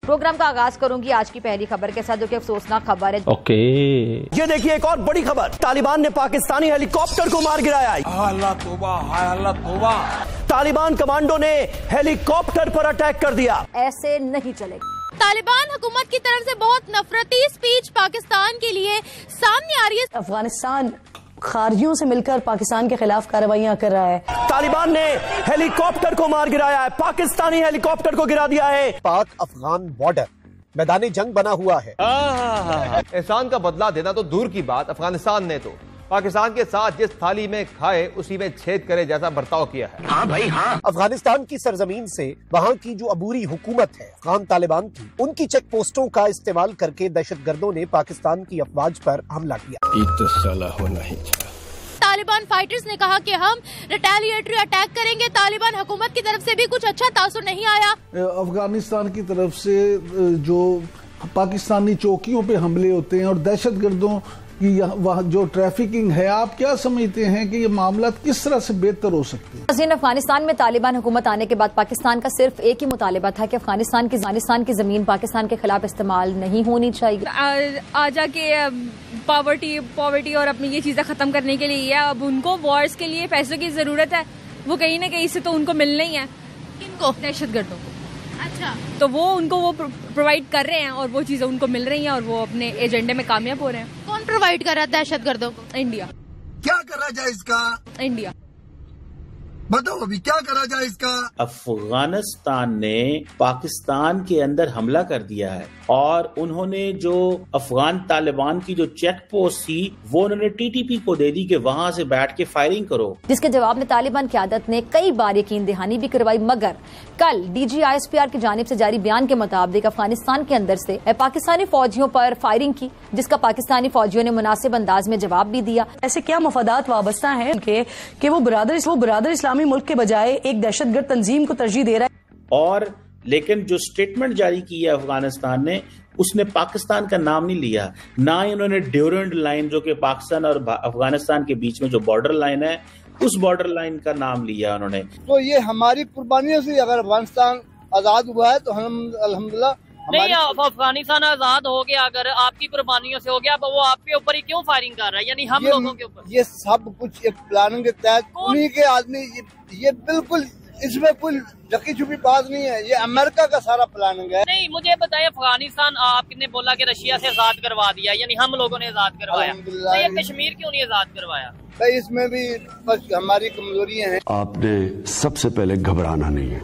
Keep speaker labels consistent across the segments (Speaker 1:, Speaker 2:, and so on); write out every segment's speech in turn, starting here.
Speaker 1: Programme का आगाज करूंगी आज की पहली खबर के साथ, जो कि अफसोसनाक खबर है।
Speaker 2: ओके,
Speaker 3: ये देखिए एक और बड़ी खबर, तालिबान ने पाकिस्तानी हेलीकॉप्टर को मार गिराया।
Speaker 4: अल्लाह तौबा, हाय अल्लाह तौबा।
Speaker 3: तालिबान कमांडो ने हेलीकॉप्टर पर अटैक कर दिया।
Speaker 1: ऐसे नहीं चलेगा।
Speaker 5: तालिबान हुकूमत की तरफ से बहुत नफरती स्पीच पाकिस्तान के लिए सामने आ रही है।
Speaker 6: अफगानिस्तान खारजियों से मिलकर पाकिस्तान के खिलाफ कार्रवाइयां कर रहा है।
Speaker 3: तालिबान ने हेलीकॉप्टर को मार गिराया है, पाकिस्तानी हेलीकॉप्टर को गिरा दिया है।
Speaker 7: पाक अफगान बॉर्डर मैदानी जंग बना हुआ है।
Speaker 8: एहसान का बदला देना तो दूर की बात, अफगानिस्तान ने तो पाकिस्तान के साथ जिस थाली में खाए उसी में छेद करे जैसा बर्ताव किया है।
Speaker 7: हाँ भाई हाँ। अफगानिस्तान की सरजमीन से वहाँ की जो अबूरी हुकूमत है अफगान तालिबान की, उनकी चेक पोस्टों का इस्तेमाल करके दहशतगर्दों ने पाकिस्तान की अफवाज पर हमला किया।
Speaker 4: तो साला होना ही चाहिए।
Speaker 5: तालिबान फाइटर्स ने कहा कि हम रिटेलिएटरी अटैक करेंगे। तालिबान हुकूमत की तरफ से भी कुछ अच्छा तासुर नहीं आया।
Speaker 9: अफगानिस्तान की तरफ से जो पाकिस्तानी चौकियों पे हमले होते हैं और दहशतगर्दों कि वहाँ जो ट्रैफिकिंग है, आप क्या समझते हैं कि ये मामला किस तरह से बेहतर हो सकते हैं?
Speaker 1: अफगानिस्तान में तालिबान हुकूमत आने के बाद पाकिस्तान का सिर्फ एक ही मुतालिबा था कि अफगानिस्तान की जमीन पाकिस्तान के खिलाफ इस्तेमाल नहीं होनी चाहिए।
Speaker 10: आ जाके पॉवर्टी और अपनी ये चीजें खत्म करने के लिए है। अब उनको वॉर्स के लिए पैसों की जरूरत है, वो कहीं ना कहीं से तो उनको मिलना ही है।
Speaker 5: इनको
Speaker 10: दहशतगर्दों को
Speaker 5: अच्छा,
Speaker 10: तो वो उनको वो प्रोवाइड कर रहे हैं और वो चीजें उनको मिल रही हैं और वो अपने एजेंडे में कामयाब हो रहे हैं।
Speaker 5: कौन प्रोवाइड कर रहा है दहशतगर्दों को?
Speaker 10: इंडिया।
Speaker 4: क्या करा जाए इसका?
Speaker 10: इंडिया।
Speaker 4: बताओ अभी क्या करा जाए इसका?
Speaker 11: अफगानिस्तान ने पाकिस्तान के अंदर हमला कर दिया है और उन्होंने जो अफगान तालिबान की जो चेक पोस्ट थी वो उन्होंने टीटीपी को दे दी कि वहां से बैठ के फायरिंग करो,
Speaker 1: जिसके जवाब में तालिबान क़यादत ने कई बार यकीन दहानी भी करवाई। मगर कल DGISPR की जानिब से जारी बयान के मुताबिक अफगानिस्तान के अंदर से पाकिस्तानी फौजियों पर फायरिंग की, जिसका पाकिस्तानी फौजियों ने मुनासिब अंदाज में जवाब भी दिया।
Speaker 6: ऐसे क्या मफादात वाबस्ता हैं कि वो बरादर इस्लामी मुल्क के बजाय एक दहशतगर्द तंजीम को तरजीह दे रहा है।
Speaker 11: और लेकिन जो स्टेटमेंट जारी की है अफगानिस्तान ने, उसने पाकिस्तान का नाम नहीं लिया, ना ही उन्होंने ड्यूरेंट लाइन जो कि पाकिस्तान और अफगानिस्तान के बीच में जो बॉर्डर लाइन है उस बॉर्डर लाइन का नाम लिया उन्होंने।
Speaker 12: तो ये हमारी कुर्बानियों से अगर अफगानिस्तान आजाद हुआ है तो हम अल्हम्दुलिल्लाह।
Speaker 13: नहीं, अफगानिस्तान आजाद हो गया अगर आपकी कुर्बानियों से हो गया, वो आपके ऊपर ही क्यों फायरिंग कर रहा है? यानी हम लोगों के ऊपर
Speaker 12: ये सब कुछ एक प्लानिंग के तहत उन्हीं के आदमी, ये बिल्कुल इसमें कोई ढकी छुपी बात नहीं है, ये अमेरिका का सारा प्लानिंग है।
Speaker 13: नहीं, मुझे बताइए अफगानिस्तान आपने बोला कि रशिया से आजाद करवा दिया, यानी हम लोगों ने आजाद करवाया, तो ये कश्मीर क्यों नहीं आजाद करवाया?
Speaker 12: भाई इसमें भी बस हमारी कमजोरियां हैं।
Speaker 14: आपने सबसे पहले घबराना नहीं है।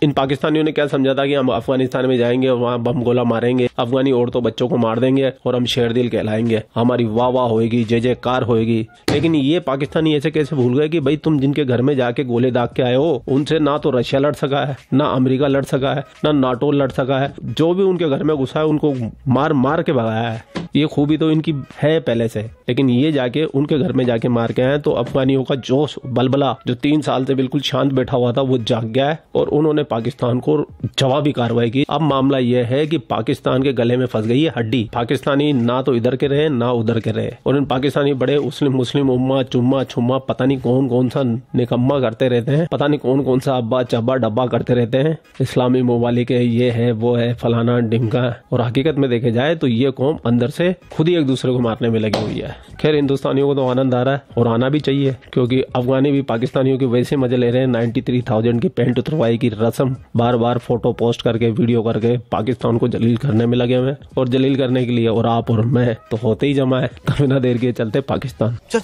Speaker 2: इन पाकिस्तानियों ने क्या समझा था कि हम अफगानिस्तान में जाएंगे और वहाँ बम गोला मारेंगे, अफगानी औरतों बच्चों को मार देंगे और हम शेरदिल कहलाएंगे, हमारी वाह वाह होएगी, जय जयकार होएगी। लेकिन ये पाकिस्तानी ऐसे कैसे भूल गए कि भाई तुम जिनके घर में जाके गोले दाग के आए हो, उनसे ना तो रशिया लड़ सका है, ना अमेरिका लड़ सका है, ना नाटो लड़ सका है। जो भी उनके घर में घुसा है उनको मार मार के भगाया है। ये खूबी तो इनकी है पहले से, लेकिन ये जाके उनके घर में जाके मार के आए तो अफगानियों का जोश बलबला जो 3 साल से बिल्कुल शांत बैठा हुआ था वो जाग गया है और उन्होंने पाकिस्तान को जवाबी कार्रवाई की। अब मामला यह है कि पाकिस्तान के गले में फंस गई है हड्डी। पाकिस्तानी ना तो इधर के रहे ना उधर के रहे और इन पाकिस्तानी बड़े मुस्लिम उम्मा चुम्मा छुम्मा पता नहीं कौन सा निकम्मा करते रहते हैं, पता नहीं कौन सा अब्बा चब्बा डब्बा करते रहते हैं, इस्लामी ममालिक है, ये है वो है फलाना ढिमका। और हकीकत में देखे जाए तो ये कौम अंदर से खुद ही एक दूसरे को मारने में लगी हुई है। खैर हिंदुस्तानियों को तो आनंद आ रहा है और आना भी चाहिए, क्योंकि अफगानी भी पाकिस्तानियों के वैसे मजे ले रहे हैं। 93,000 की पेंट उतरवाई की रस्म बार बार फोटो पोस्ट करके वीडियो करके पाकिस्तान को जलील करने में लगे हुए हैं और जलील करने के लिए और आप और मैं तो होते ही जमा है। बिना देर के चलते पाकिस्तान।
Speaker 7: चल।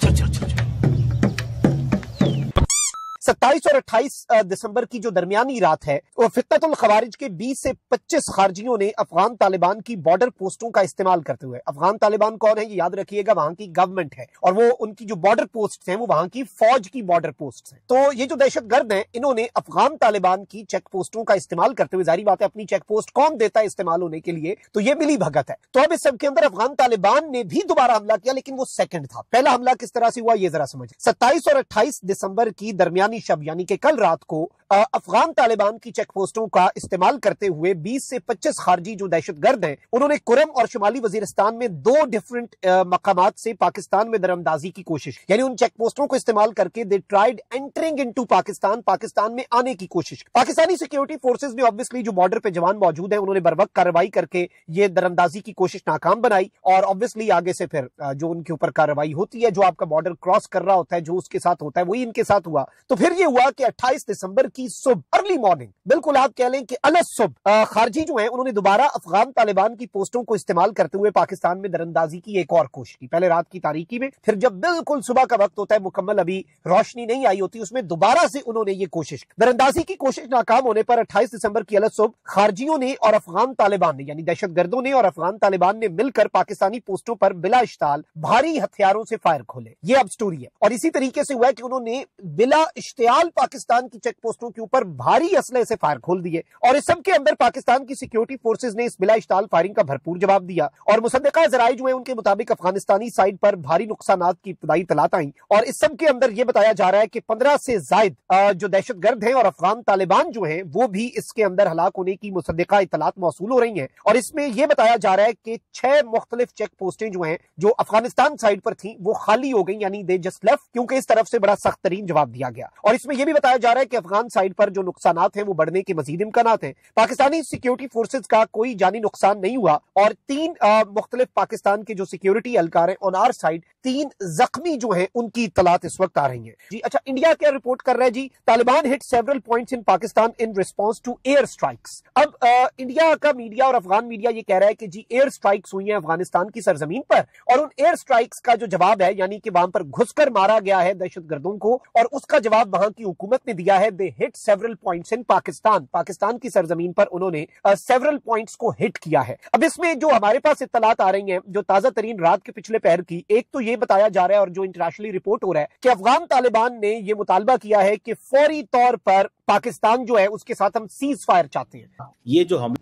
Speaker 7: 27 और 28 दिसंबर की जो दरमियानी रात है वो फितनतुल खवारिज के 20 से 25 खारजियों ने अफगान तालिबान की बॉर्डर पोस्टों का इस्तेमाल करते हुए, अफगान तालिबान कौन है ये याद रखिएगा, वहां की गवर्नमेंट है और वो उनकी जो बॉर्डर पोस्ट हैं वो वहां की फौज की बॉर्डर पोस्ट हैं। तो ये जो दहशतगर्द हैं इन्होंने अफगान तालिबान की चेक पोस्टों का इस्तेमाल करते हुए, जारी बात है अपनी चेक पोस्ट कौन देता है इस्तेमाल होने के लिए, तो ये मिली भगत है। तो अब इस सब के अंदर अफगान तालिबान ने भी दोबारा हमला किया, लेकिन वो सेकंड था। पहला हमला किस तरह से हुआ ये जरा समझ। 27 और 28 दिसंबर की दरमियानी शब यानी कि कल रात को अफगान तालिबान की चेक पोस्टों का इस्तेमाल करते हुए 20 से 25 खारजी जो दहशतगर्द हैं उन्होंने कुरम और शुमाली वजीरिस्तान में 2 डिफरेंट मकामात से पाकिस्तान में दरअंदाजी की कोशिश, यानी उन चेक पोस्टों को इस्तेमाल करके they tried entering into Pakistan, Pakistan में आने की कोशिश। पाकिस्तानी सिक्योरिटी फोर्सेज ने ऑब्वियसली जो बॉर्डर पे जवान मौजूद है उन्होंने बर वक्त कार्रवाई करके ये दरअंदाजी की कोशिश नाकाम बनाई और ऑब्वियसली आगे से फिर जो उनके ऊपर कार्रवाई होती है, जो आपका बॉर्डर क्रॉस कर रहा होता है, जो उसके साथ होता है वही इनके साथ हुआ। तो फिर ये हुआ कि 28 दिसंबर की सुबह अर्ली मॉर्निंग, बिल्कुल आप कह लें कि अलग सुबह, खारजी जो है उन्होंने दोबारा अफगान तालिबान की पोस्टों को इस्तेमाल करते हुए पाकिस्तान में दरअंदाजी की एक और कोशिश की। पहले रात की तारीकी में, फिर जब बिल्कुल सुबह का वक्त होता है, मुकम्मल अभी रोशनी नहीं आई होती, उसमें दोबारा से उन्होंने ये कोशिश, दरअंदाजी की कोशिश नाकाम होने पर 28 दिसंबर की अलग सुबह खारजियों ने और अफगान तालिबान ने यानी दहशतगर्दों ने और अफगान तालिबान ने मिलकर पाकिस्तानी पोस्टों पर बिला इश्ताल भारी हथियारों से फायर खोले। ये अब स्टोरी है। और इसी तरीके से हुआ कि उन्होंने बिला इश्तियाल पाकिस्तान की चेक पोस्टों के ऊपर भारी असले से फायर खोल दिए और इस सब के अंदर पाकिस्तान की सिक्योरिटी फोर्सेज ने इस बिला इश्तियाल फायरिंग का भरपूर जवाब दिया और मुसद्दका ज़राए जो है उनके मुताबिक अफगानिस्तानी साइड पर भारी नुकसानात की इब्तदाई इत्तलात आई और इस सब के अंदर यह बताया जा रहा है कि 15 से जायद जो दहशतगर्द हैं और अफगान तालिबान जो हैं वो भी इसके अंदर हलाक होने की मुसद्दका इत्तलात मौसूल हो रही हैं। और इसमें यह बताया जा रहा है कि 6 मुख्तलिफ चेक पोस्टें जो हैं जो अफगानिस्तान साइड पर थी वो खाली हो गई, यानी दे जस्ट लेफ्ट, क्योंकि इस तरफ से बड़ा सख्त तरीन जवाब दिया गया। और इसमें यह भी बताया जा रहा है कि अफगान साइड पर जो नुकसानात हैं वो बढ़ने के मजीद इम्कानात हैं। पाकिस्तानी सिक्योरिटी फोर्सेज का कोई जानी नुकसान नहीं हुआ और 3 मुख्तलिफ पाकिस्तान के जो सिक्योरिटी एहलकार हैं ऑन आवर साइड 3 जख्मी जो हैं उनकी इत्तलात इस वक्त आ रही हैं। जी अच्छा, इंडिया क्या रिपोर्ट कर रहा है जी? Taliban hit several points in Pakistan in response to air strikes. अब इंडिया का मीडिया और अफगान मीडिया ये कह रहा है कि जी एयर स्ट्राइक्स हुई हैं अफगानिस्तान की सरजमीन पर और उन एयर स्ट्राइक्स का जो जवाब है यानी कि वहां पर घुसकर मारा गया है दहशतगर्दों को और उसका जवाब वहां की हुकूमत ने दिया है। They hit several points in Pakistan, Pakistan की सरजमीन पर उन्होंने सेवरल पॉइंट्स को हिट किया है। अब इसमें जो हमारे पास इत्तलात आ रही हैं जो ताजा तरीन रात के पिछले पहर की, एक तो ये बताया जा रहा है और जो इंटरनेशनली रिपोर्ट हो रहा है कि अफगान तालिबान ने ये मुतालबा किया है कि फौरी तौर पर पाकिस्तान जो है उसके साथ हम सीज फायर चाहते हैं।
Speaker 11: ये जो हम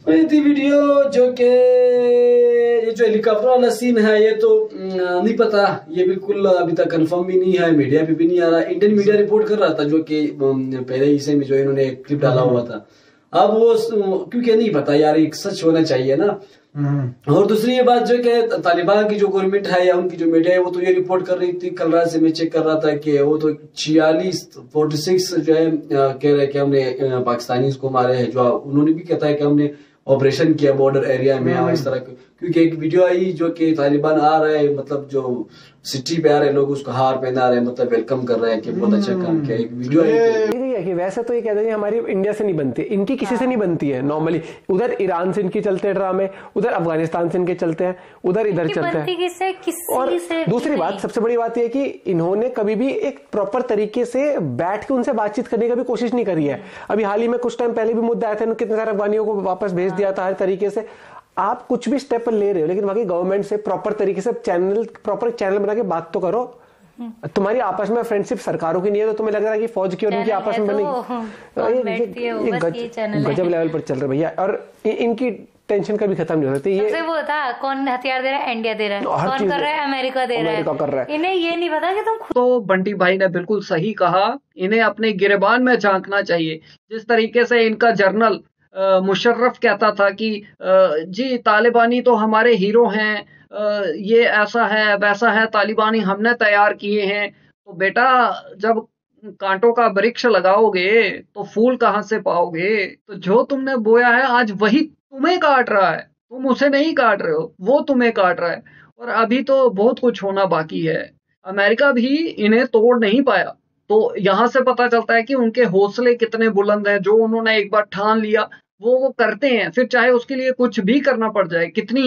Speaker 15: वीडियो जो के ये जो हेलीकॉप्टर वाला सीन है ये तो नहीं पता, ये बिल्कुल अभी तक कंफर्म भी नहीं है, मीडिया पे भी नहीं आ रहा। इंडियन मीडिया रिपोर्ट कर रहा था जो कि पहले हिस्से में जो इन्होंने क्लिप डाला हुआ था। अब वो क्योंकि नहीं पता यार, एक सच होना चाहिए ना। और दूसरी ये बात जो कि तालिबान की जो गवर्नमेंट है या उनकी जो मीडिया है वो तो ये रिपोर्ट कर रही थी, कल रात से मैं चेक कर रहा था कि वो तो 46 जो है कह रहे कि हमने पाकिस्तानी को मारे हैं। जो उन्होंने भी कहता है कि हमने ऑपरेशन किया बॉर्डर एरिया में और इस तरह के, क्योंकि एक वीडियो आई जो कि तालिबान आ रहे हैं, मतलब जो सिटी पे आ रहे हैं लोग उसको हार पहना रहे हैं, मतलब वेलकम कर रहे हैं कि बहुत अच्छा काम किया। एक वीडियो आई
Speaker 16: कि वैसे तो ये कहते हैं हमारी इंडिया से नहीं बनती, इनकी किसी से नहीं बनती है नॉर्मली। उधर ईरान से इनकी चलते हैं ड्रामे, उधर अफगानिस्तान से इनके चलते हैं, उधर इधर चलते हैं। और दूसरी बात, सबसे बड़ी बात यह कि इन्होंने कभी भी एक प्रॉपर तरीके से बैठ के उनसे बातचीत करने की भी कोशिश नहीं करी है। अभी हाल ही में कुछ टाइम पहले भी मुद्दा आया था, कितने सारे अफगानियों को वापस भेज दिया था हर तरीके से। आप कुछ भी स्टेप ले रहे हो लेकिन वहां की गवर्नमेंट से प्रॉपर तरीके से प्रॉपर चैनल बना के बात तो करो। तुम्हारी आपस में फ्रेंडशिप सरकारों की नहीं है तो तुम्हें लग रहा है कि फौज की और इनकी आपस में बनेगी। ये गजब लेवल पर चल रहा है भैया, और इनकी टेंशन कभी खत्म नहीं होती। ये
Speaker 17: वो था कौन हथियार दे रहा है, इंडिया दे रहा है, कौन कर रहा है, अमेरिका दे रहा है। इन्हें ये नहीं पता कि तुम
Speaker 18: तो बंटी भाई ने बिल्कुल सही कहा, इन्हें अपने गिरेबान में झांकना चाहिए। जिस तरीके से इनका जर्नल मुशर्रफ कहता था कि जी तालिबानी तो हमारे हीरो हैं, ये ऐसा है वैसा है, तालिबानी हमने तैयार किए हैं। तो बेटा जब कांटों का वृक्ष लगाओगे तो फूल कहाँ से पाओगे? तो जो तुमने बोया है आज वही तुम्हें काट रहा है, तुम उसे नहीं काट रहे हो, वो तुम्हें काट रहा है। और अभी तो बहुत कुछ होना बाकी है। अमेरिका भी इन्हें तोड़ नहीं पाया। तो यहाँ से पता चलता है कि उनके हौसले कितने बुलंद हैं। जो उन्होंने एक बार ठान लिया वो करते हैं, फिर चाहे उसके लिए कुछ भी करना पड़ जाए, कितनी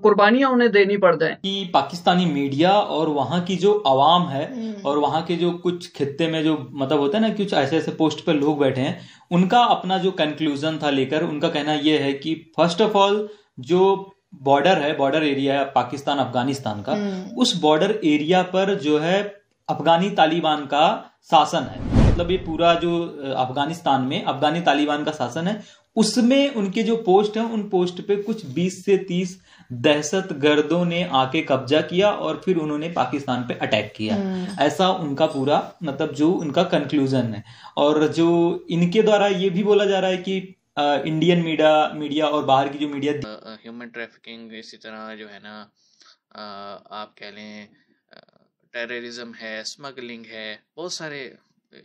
Speaker 18: कुर्बानियां उन्हें देनी पड़ जाए।
Speaker 19: कि पाकिस्तानी मीडिया और वहाँ की जो आवाम है और वहाँ के जो कुछ खित्ते में जो मतलब होता है ना, कुछ ऐसे ऐसे पोस्ट पर लोग बैठे हैं, उनका अपना जो कंक्लूजन था लेकर, उनका कहना यह है कि फर्स्ट ऑफ ऑल जो बॉर्डर है, बॉर्डर एरिया है पाकिस्तान अफगानिस्तान का, उस बॉर्डर एरिया पर जो है अफगानी तालिबान का शासन है। मतलब ये पूरा जो अफगानिस्तान में अफगानी तालिबान का शासन है, उसमें उनके जो पोस्ट हैं, उन पोस्ट पे कुछ 20 से 30 दहशतगर्दों ने आके कब्जा किया और फिर उन्होंने पाकिस्तान पे अटैक किया। ऐसा उनका पूरा मतलब जो उनका कंक्लूजन है। और जो इनके द्वारा ये भी बोला जा रहा है कि इंडियन मीडिया और बाहर की जो मीडिया,
Speaker 20: ह्यूमन ट्रैफिकिंग, इसी तरह जो है ना आप कह लें टेररिज्म है, स्मगलिंग है, बहुत सारे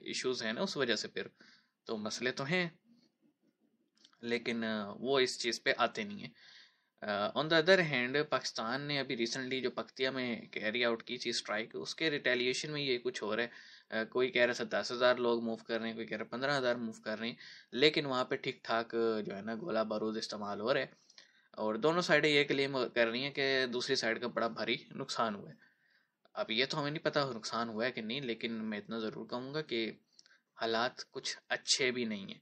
Speaker 20: इश्यूज हैं ना, उस वजह से फिर तो मसले तो हैं, लेकिन वो इस चीज़ पे आते नहीं है। On the other hand Pakistan ने अभी रिसेंटली जो पख्तिया में कैरी आउट की थी स्ट्राइक, उसके रिटेलिएशन में ये कुछ हो रहा है। कोई कह रहा था 10,000 लोग मूव कर रहे हैं, कोई कह रहा 15,000 मूव कर रहे हैं, लेकिन वहाँ पे ठीक ठाक जो है ना गोला बारूद इस्तेमाल हो रहा है और दोनों साइडें ये क्लेम कर रही हैं कि दूसरी साइड का बड़ा भारी नुकसान हुआ है। अब ये तो हमें नहीं पता नुकसान हुआ है कि नहीं, लेकिन मैं इतना ज़रूर कहूँगा कि हालात कुछ अच्छे भी नहीं हैं।